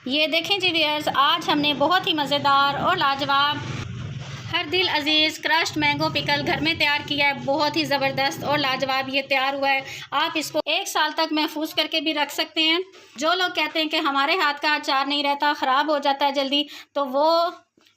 ये देखें जी व्यूअर्स, आज हमने बहुत ही मज़ेदार और लाजवाब हर दिल अजीज़ क्रश्ड मैंगो पिकल घर में तैयार किया है। बहुत ही ज़बरदस्त और लाजवाब ये तैयार हुआ है। आप इसको 1 साल तक महफूज करके भी रख सकते हैं। जो लोग कहते हैं कि हमारे हाथ का अचार नहीं रहता, ख़राब हो जाता है जल्दी, तो वो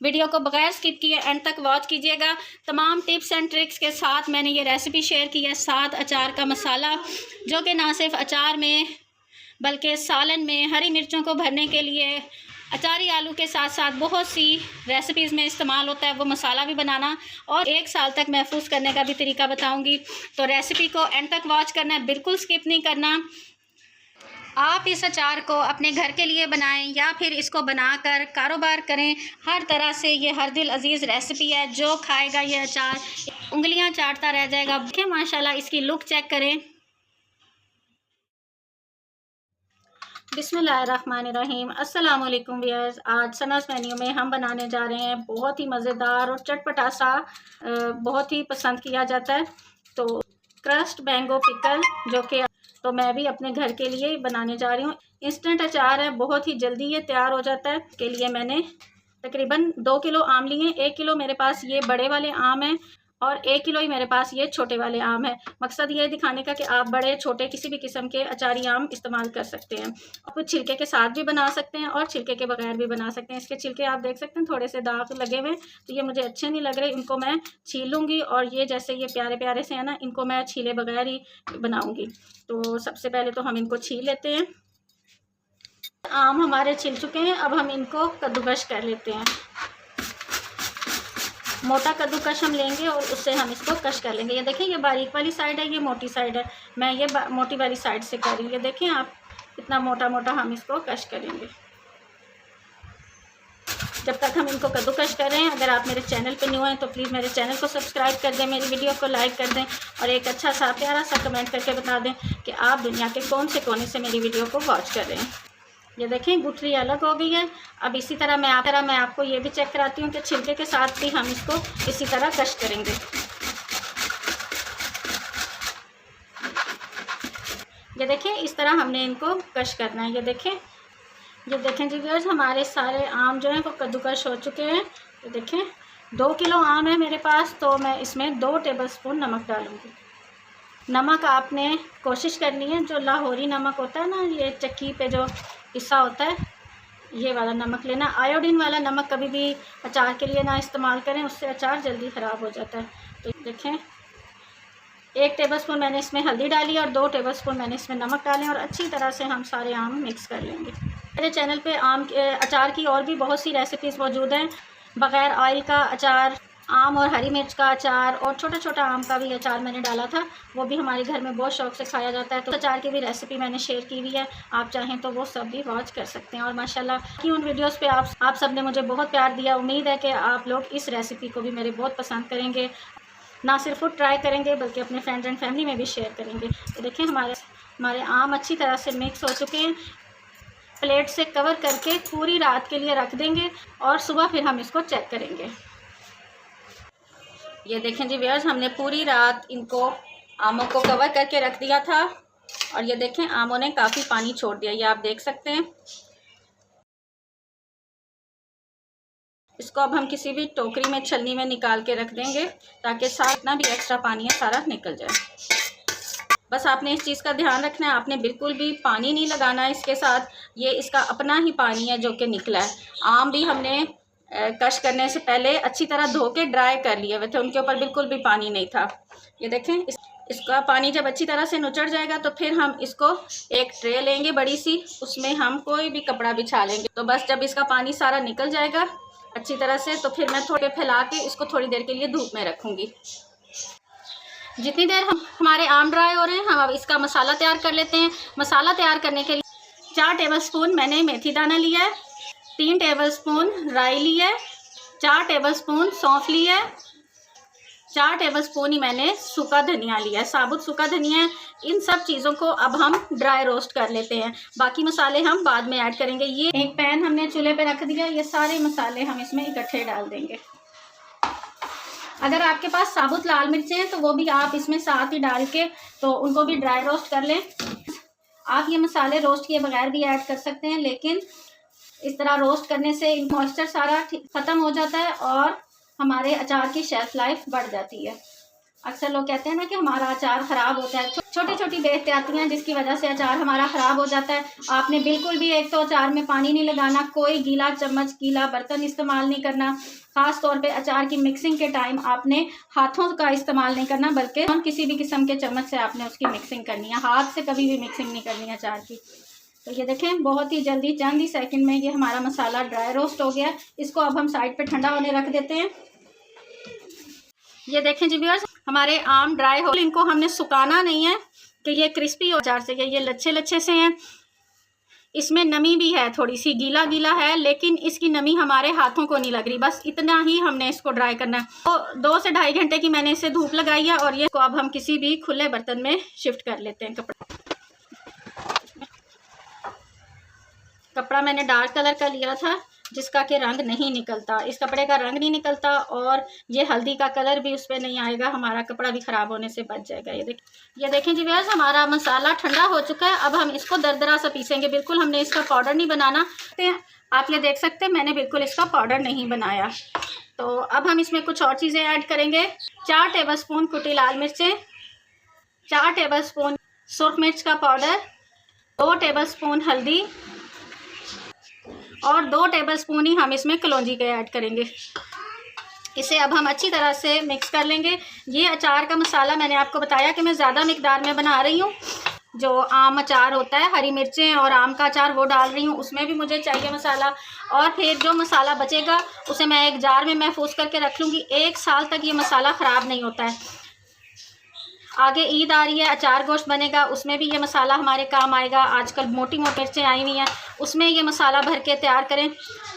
वीडियो को बगैर स्किप किए एंड तक वॉच कीजिएगा। तमाम टिप्स एंड ट्रिक्स के साथ मैंने ये रेसिपी शेयर की है। साथ अचार का मसाला, जो कि ना सिर्फ अचार में बल्कि सालन में हरी मिर्चों को भरने के लिए अचारी आलू के साथ साथ बहुत सी रेसिपीज़ में इस्तेमाल होता है, वो मसाला भी बनाना और 1 साल तक महफूज करने का भी तरीका बताऊंगी। तो रेसिपी को एंड तक वॉच करना है, बिल्कुल स्किप नहीं करना। आप इस अचार को अपने घर के लिए बनाएं या फिर इसको बनाकर कारोबार करें। हर तरह से ये हर दिल अजीज़ रेसिपी है। जो खाएगा ये अचार उंगलियां चाटता रह जाएगा। देखिए माशाल्लाह, इसकी लुक चेक करें। बिस्मिल्लाहिर्रहमानिर्रहीम। अस्सलाम वालेकुम व्यूअर्स, आज सनाज़ मेन्यू में हम बनाने जा रहे हैं बहुत ही मज़ेदार और चटपटा सा, बहुत ही पसंद किया जाता है, तो क्रश्ड मैंगो पिकल, जो कि तो मैं भी अपने घर के लिए बनाने जा रही हूँ। इंस्टेंट अचार है, बहुत ही जल्दी ये तैयार हो जाता है। के लिए मैंने तकरीबन 2 किलो आम लिए। 1 किलो मेरे पास ये बड़े वाले आम हैं और 1 किलो ही मेरे पास ये छोटे वाले आम है। मकसद ये दिखाने का कि आप बड़े छोटे किसी भी किस्म के अचारी आम इस्तेमाल कर सकते हैं। और कुछ छिलके के साथ भी बना सकते हैं और छिलके के बगैर भी बना सकते हैं। इसके छिलके आप देख सकते हैं थोड़े से दाग लगे हुए, तो ये मुझे अच्छे नहीं लग रहे, इनको मैं छील लूँगी। और ये जैसे ये प्यारे प्यारे से है ना, इनको मैं छीले बगैर ही बनाऊँगी। तो सबसे पहले तो हम इनको छील लेते हैं। आम हमारे छिल चुके हैं, अब हम इनको कद्दूकश कर लेते हैं। मोटा कद्दूकश हम लेंगे और उससे हम इसको कश कर लेंगे। ये देखें, ये बारीक वाली साइड है, ये मोटी साइड है। मैं ये मोटी वाली साइड से कर रही हूँ। ये देखें आप, इतना मोटा मोटा हम इसको कश करेंगे। जब तक हम इनको कद्दूकश कर रहे हैं, अगर आप मेरे चैनल पे न्यू हैं तो प्लीज़ मेरे चैनल को सब्सक्राइब कर दें, मेरी वीडियो को लाइक कर दें और एक अच्छा सा प्यारा सा कमेंट करके बता दें कि आप दुनिया के कौन से कोने से मेरी वीडियो को वॉच कर रहे हैं। ये देखें, गुठली अलग हो गई है। अब इसी तरह मैं आपको ये भी चेक कराती हूँ कि छिलके के साथ भी हम इसको इसी तरह कश करेंगे। ये देखें, इस तरह हमने इनको कश करना है। ये देखें जी व्यूअर्स, हमारे सारे आम जो हैं वो कद्दूकश हो चुके हैं। ये देखें, 2 किलो आम है मेरे पास, तो मैं इसमें 2 टेबलस्पून नमक डालूँगी। नमक आपने कोशिश करनी है, जो लाहौरी नमक होता है ना, ये चक्की पे जो हिस्सा होता है, ये वाला नमक लेना। आयोडीन वाला नमक कभी भी अचार के लिए ना इस्तेमाल करें, उससे अचार जल्दी ख़राब हो जाता है। तो देखें, 1 टेबलस्पून मैंने इसमें हल्दी डाली और 2 टेबलस्पून मैंने इसमें नमक डालें और अच्छी तरह से हम सारे आम मिक्स कर लेंगे। मेरे चैनल पे आम के अचार की और भी बहुत सी रेसिपीज़ मौजूद हैं। बग़ैर ऑयल का अचार, आम और हरी मिर्च का अचार और छोटा छोटा आम का भी अचार मैंने डाला था, वो भी हमारे घर में बहुत शौक़ से खाया जाता है। तो अचार की भी रेसिपी मैंने शेयर की हुई है, आप चाहें तो वो सब भी वॉच कर सकते हैं। और माशाल्लाह कि उन वीडियोस पे आप सब ने मुझे बहुत प्यार दिया। उम्मीद है कि आप लोग इस रेसिपी को भी मेरे बहुत पसंद करेंगे, ना सिर्फ खुद ट्राई करेंगे बल्कि अपने फ्रेंड्स एंड फैमिली में भी शेयर करेंगे। तो देखें, हमारे आम अच्छी तरह से मिक्स हो चुके हैं। प्लेट से कवर करके पूरी रात के लिए रख देंगे और सुबह फिर हम इसको चेक करेंगे। ये देखें जी व्यूअर्स, हमने पूरी रात इनको आमों को कवर करके रख दिया था और ये देखें, आमों ने काफ़ी पानी छोड़ दिया, ये आप देख सकते हैं। इसको अब हम किसी भी टोकरी में, छलनी में निकाल के रख देंगे ताकि सारा जितना भी एक्स्ट्रा पानी है सारा निकल जाए। बस आपने इस चीज़ का ध्यान रखना है, आपने बिल्कुल भी पानी नहीं लगाना है इसके साथ। ये इसका अपना ही पानी है जो कि निकला है। आम भी हमने कश करने से पहले अच्छी तरह धो के ड्राई कर लिए हुए थे, उनके ऊपर बिल्कुल भी पानी नहीं था। ये देखें, इसका पानी जब अच्छी तरह से नुचड़ जाएगा तो फिर हम इसको एक ट्रे लेंगे बड़ी सी, उसमें हम कोई भी कपड़ा बिछा लेंगे। तो बस जब इसका पानी सारा निकल जाएगा अच्छी तरह से, तो फिर मैं थोड़े फैला के इसको थोड़ी देर के लिए धूप में रखूँगी। जितनी देर हमारे आम ड्राई हो रहे हैं, हम अब इसका मसाला तैयार कर लेते हैं। मसाला तैयार करने के लिए 4 टेबलस्पून मैंने मेथी दाना लिया है, 3 टेबलस्पून राई ली है, 4 टेबलस्पून सौंफ ली है, 4 टेबलस्पून ही मैंने सूखा धनिया लिया है, साबुत सूखा धनिया। इन सब चीज़ों को अब हम ड्राई रोस्ट कर लेते हैं, बाकी मसाले हम बाद में ऐड करेंगे। ये एक पैन हमने चूल्हे पे रख दिया, ये सारे मसाले हम इसमें इकट्ठे डाल देंगे। अगर आपके पास साबुत लाल मिर्चें हैं तो वो भी आप इसमें साथ ही डाल के तो उनको भी ड्राई रोस्ट कर लें। आप ये मसाले रोस्ट किए बगैर भी ऐड कर सकते हैं, लेकिन इस तरह रोस्ट करने से मॉइस्चर सारा ख़त्म हो जाता है और हमारे अचार की शेल्फ लाइफ बढ़ जाती है। अक्सर लोग कहते हैं ना कि हमारा अचार ख़राब होता है, छोटी छोटी बेहतियातियाँ जिसकी वजह से अचार हमारा ख़राब हो जाता है। आपने बिल्कुल भी एक तो अचार में पानी नहीं लगाना, कोई गीला चम्मच गीला बर्तन इस्तेमाल नहीं करना, ख़ास तौर पे अचार की मिक्सिंग के टाइम आपने हाथों का इस्तेमाल नहीं करना, बल्कि किसी भी किस्म के चम्मच से आपने उसकी मिक्सिंग करनी है। हाथ से कभी भी मिक्सिंग नहीं करनी है अचार की। तो ये देखें बहुत ही जल्दी चंद ही सेकंड में ये हमारा मसाला ड्राई रोस्ट हो गया। इसको अब हम साइड पे ठंडा होने रख देते हैं। ये देखें जी व्यूअर्स, हमारे आम ड्राई हो, इनको हमने सुखाना नहीं है कि ये क्रिस्पी हो अचार से। ये लच्छे लच्छे से हैं, इसमें नमी भी है, थोड़ी सी गीला गीला है, लेकिन इसकी नमी हमारे हाथों को नहीं लग रही। बस इतना ही हमने इसको ड्राई करना है। तो 2 से ढाई घंटे की मैंने इसे धूप लगाई है और ये को अब हम किसी भी खुले बर्तन में शिफ्ट कर लेते हैं। कपड़ा मैंने डार्क कलर का लिया था जिसका कि रंग नहीं निकलता, इस कपड़े का रंग नहीं निकलता और ये हल्दी का कलर भी उस पर नहीं आएगा, हमारा कपड़ा भी ख़राब होने से बच जाएगा। ये देखें जी व्यूअर्स, हमारा मसाला ठंडा हो चुका है। अब हम इसको दरदरा सा पीसेंगे, बिल्कुल हमने इसका पाउडर नहीं बनाना। आप ये देख सकते हैं मैंने बिल्कुल इसका पाउडर नहीं बनाया। तो अब हम इसमें कुछ और चीज़ें ऐड करेंगे। 4 टेबलस्पून कुटी लाल मिर्चें, 4 टेबलस्पून सुर्ख मिर्च का पाउडर, 2 टेबलस्पून हल्दी और 2 टेबलस्पून ही हम इसमें कलौंजी के ऐड करेंगे। इसे अब हम अच्छी तरह से मिक्स कर लेंगे। ये अचार का मसाला मैंने आपको बताया कि मैं ज़्यादा मिकदार में बना रही हूँ। जो आम अचार होता है, हरी मिर्चें और आम का अचार वो डाल रही हूँ, उसमें भी मुझे चाहिए मसाला। और फिर जो मसाला बचेगा उसे मैं एक जार में महफूज करके रख लूँगी। 1 साल तक ये मसाला ख़राब नहीं होता है। आगे ईद आ रही है, अचार गोश्त बनेगा, उसमें भी ये मसाला हमारे काम आएगा। आजकल मोटी मोटी मिर्चें आई हुई हैं, उसमें ये मसाला भर के तैयार करें,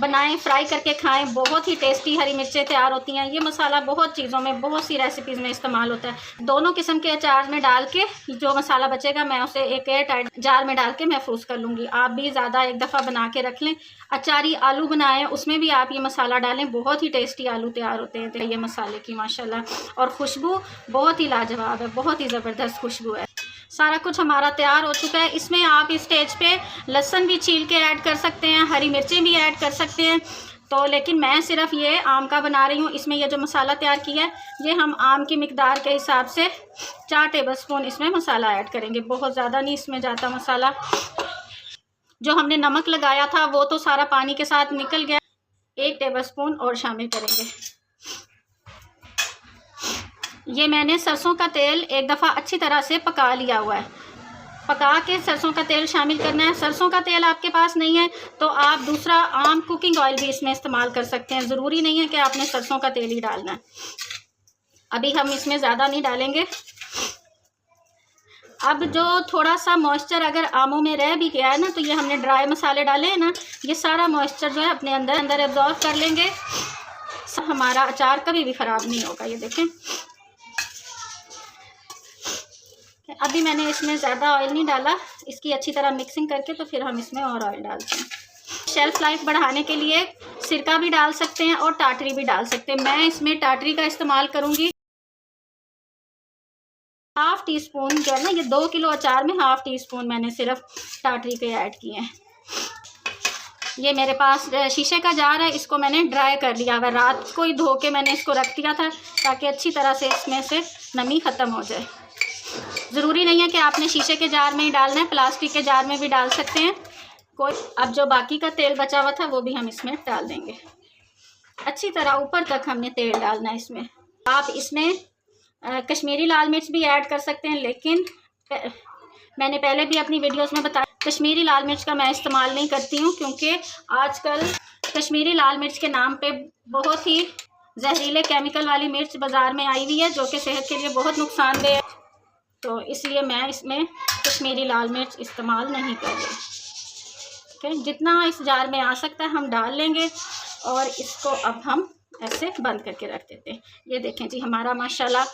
बनाएं, फ्राई करके खाएं। बहुत ही टेस्टी हरी मिर्चें तैयार होती हैं। ये मसाला बहुत चीज़ों में, बहुत सी रेसिपीज़ में इस्तेमाल होता है। दोनों किस्म के अचार में डाल के जो मसाला बचेगा मैं उसे एक एयर टाइट जार में डाल के महफूज कर लूँगी। आप भी ज़्यादा एक दफ़ा बना के रख लें। अचारी आलू बनाएं, उसमें भी आप ये मसाला डालें, बहुत ही टेस्टी आलू तैयार होते हैं ये मसाले की माशाल्लाह। और खुशबू बहुत ही लाजवाब है, बहुत ही ज़बरदस्त खुशबू है। सारा कुछ हमारा तैयार हो चुका है। इसमें आप इस स्टेज पे लहसुन भी छील के ऐड कर सकते हैं, हरी मिर्चें भी ऐड कर सकते हैं। तो लेकिन मैं सिर्फ ये आम का बना रही हूँ। इसमें ये जो मसाला तैयार किया है ये हम आम की मिकदार के हिसाब से 4 टेबलस्पून इसमें मसाला ऐड करेंगे। बहुत ज़्यादा नहीं इसमें जाता मसाला। जो हमने नमक लगाया था वो तो सारा पानी के साथ निकल गया। 1 टेबलस्पून और शामिल करेंगे। ये मैंने सरसों का तेल एक दफ़ा अच्छी तरह से पका लिया हुआ है। पका के सरसों का तेल शामिल करना है। सरसों का तेल आपके पास नहीं है तो आप दूसरा आम कुकिंग ऑयल भी इसमें इस्तेमाल कर सकते हैं। ज़रूरी नहीं है कि आपने सरसों का तेल ही डालना है। अभी हम इसमें ज़्यादा नहीं डालेंगे। अब जो थोड़ा सा मॉइस्चर अगर आमों में रह भी गया है ना, तो ये हमने ड्राई मसाले डाले हैं ना, ये सारा मॉइस्चर जो है अपने अंदर एब्जॉर्ब कर लेंगे। हमारा अचार कभी भी ख़राब नहीं होगा। ये देखें, अभी मैंने इसमें ज़्यादा ऑयल नहीं डाला। इसकी अच्छी तरह मिक्सिंग करके तो फिर हम इसमें और ऑयल डालते हैं। शेल्फ़ लाइफ बढ़ाने के लिए सिरका भी डाल सकते हैं और टाटरी भी डाल सकते हैं। मैं इसमें टाटरी का इस्तेमाल करूँगी। 1/2 टीस्पून जो है ना, ये 2 किलो अचार में 1/2 टीस्पून मैंने सिर्फ टाटरी के ऐड किए हैं। ये मेरे पास शीशे का जार है, इसको मैंने ड्राई कर लिया हुआ। रात को ही धो के मैंने इसको रख दिया था ताकि अच्छी तरह से इसमें से नमी ख़त्म हो जाए। ज़रूरी नहीं है कि आपने शीशे के जार में ही डालना है, प्लास्टिक के जार में भी डाल सकते हैं कोई। अब जो बाकी का तेल बचा हुआ था वो भी हम इसमें डाल देंगे। अच्छी तरह ऊपर तक हमने तेल डालना है इसमें। आप इसमें कश्मीरी लाल मिर्च भी ऐड कर सकते हैं, लेकिन मैंने पहले भी अपनी वीडियोस में बताया कश्मीरी लाल मिर्च का मैं इस्तेमाल नहीं करती हूँ, क्योंकि आजकल कश्मीरी लाल मिर्च के नाम पे बहुत ही जहरीले केमिकल वाली मिर्च बाज़ार में आई हुई है जो कि सेहत के लिए बहुत नुकसानदेह है। तो इसलिए मैं इसमें कश्मीरी लाल मिर्च इस्तेमाल नहीं कर रही। ठीक है, जितना इस जार में आ सकता है हम डाल लेंगे और इसको अब हम ऐसे बंद करके रख देते हैं। ये देखें जी, हमारा माशाल्लाह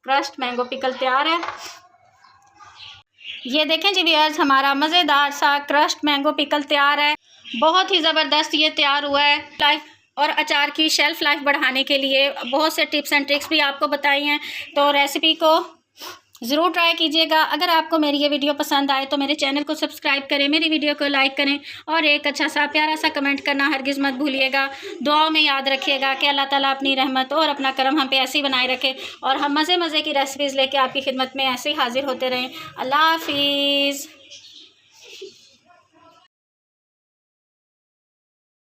क्रश्ड मैंगो पिकल तैयार है। ये देखें जी व्यूअर्स, हमारा मज़ेदार सा क्रश्ड मैंगो पिकल तैयार है। बहुत ही ज़बरदस्त ये तैयार हुआ है। लाइफ और अचार की शेल्फ़ लाइफ बढ़ाने के लिए बहुत से टिप्स एंड ट्रिक्स भी आपको बताई हैं। तो रेसिपी को ज़रूर ट्राई कीजिएगा। अगर आपको मेरी ये वीडियो पसंद आए तो मेरे चैनल को सब्सक्राइब करें, मेरी वीडियो को लाइक करें और एक अच्छा सा प्यारा सा कमेंट करना हरगिज़ मत भूलिएगा। दुआओं में याद रखिएगा कि अल्लाह ताला अपनी रहमत और अपना करम हम पे ऐसे ही बनाए रखे और हम मज़े मज़े की रेसिपीज़ लेके आपकी खिदमत में ऐसे ही हाजिर होते रहें। अल्लाह हाफिज़।